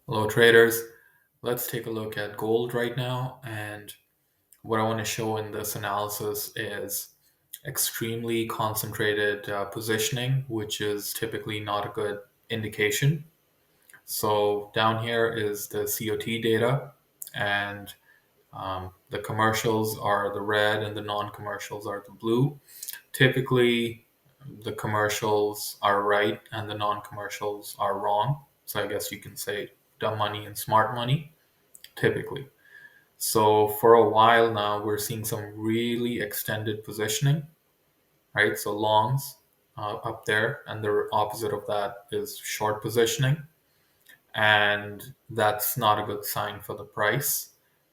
Hello, traders. Let's take a look at gold right now. And what I want to show in this analysis is extremely concentrated positioning, which is typically not a good indication. So, down here is the COT data, and the commercials are the red and the non commercials are the blue. Typically, the commercials are right and the non commercials are wrong. So, I guess you can say dumb money and smart money, typically. So, for a while now, we're seeing some really extended positioning, right? So, longs up there, and the opposite of that is short positioning. And that's not a good sign for the price.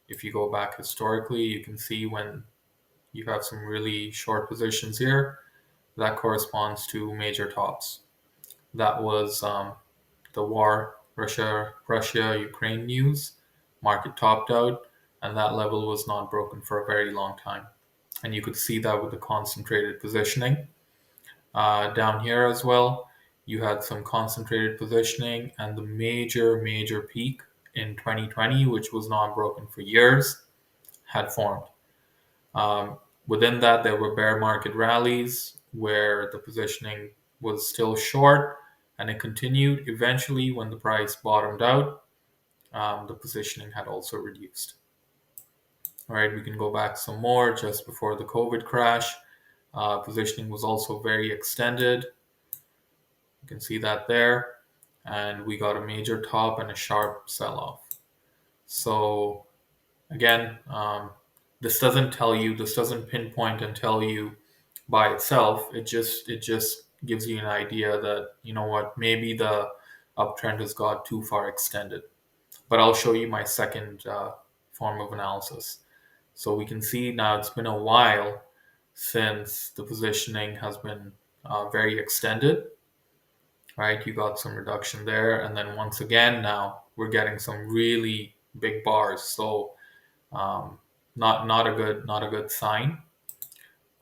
If you go back historically, you can see when you have some really short positions here, that corresponds to major tops. That was the war, Russia Ukraine news. Market topped out, and that level was not broken for a very long time. And you could see that with the concentrated positioning. Down here as well, you had some concentrated positioning, and the major peak in 2020, which was not broken for years, had formed. Um, Within that, there were bear market rallies where the positioning was still short and it continued. Eventually, when the price bottomed out, the positioning had also reduced. All right, we can go back some more just before the COVID crash. Positioning was also very extended. You can see that there. And we got a major top and a sharp sell off. So, again, this doesn't pinpoint and tell you by itself. It just gives you an idea that you know what, maybe the uptrend has got too far extended. But I'll show you my second form of analysis. So we can see now it's been a while since the positioning has been very extended, right? You got some reduction there, and then once again now we're getting some really big bars. So um, not a good sign.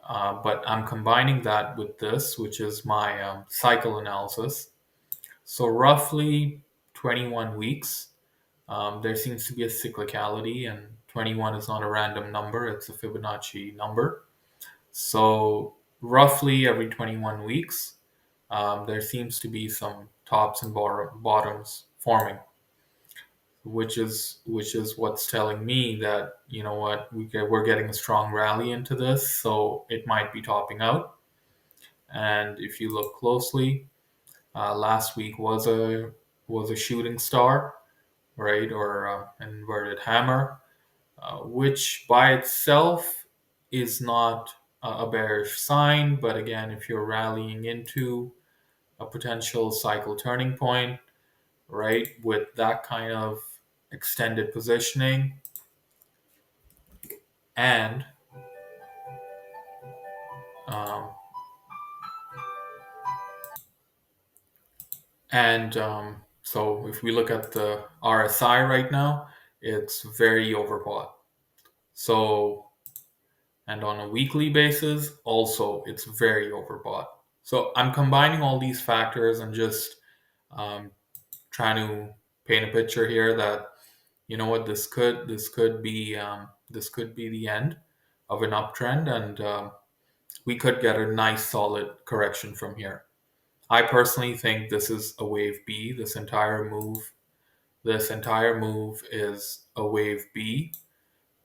But I'm combining that with this, which is my cycle analysis. So roughly 21 weeks. There seems to be a cyclicality, and 21 is not a random number; it's a Fibonacci number. So roughly every 21 weeks, there seems to be some tops and bottoms forming, which is what's telling me that you know what, we're getting a strong rally into this, so it might be topping out. And if you look closely, last week was a shooting star, right, or an inverted hammer, which by itself is not a bearish sign. But again, if you're rallying into a potential cycle turning point, right, with that kind of extended positioning, and um, so if we look at the RSI right now, it's very overbought. So, and on a weekly basis, also it's very overbought. So I'm combining all these factors and just um, trying to paint a picture here that you know what, this could be the end of an uptrend, and we could get a nice solid correction from here. I personally think this is a wave B. This entire move is a wave B,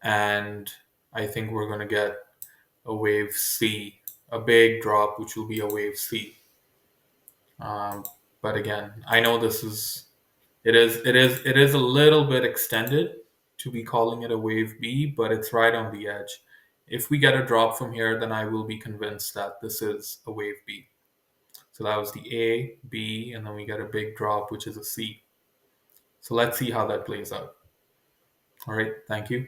and I think we're going to get a wave C, a big drop, which will be a wave C. Um, but again, I know it is a little bit extended to be calling it a wave B, but it's right on the edge. If we get a drop from here, then I will be convinced that this is a wave B. So that was the A, B, and then we get a big drop, which is a C. So let's see how that plays out. All right, thank you.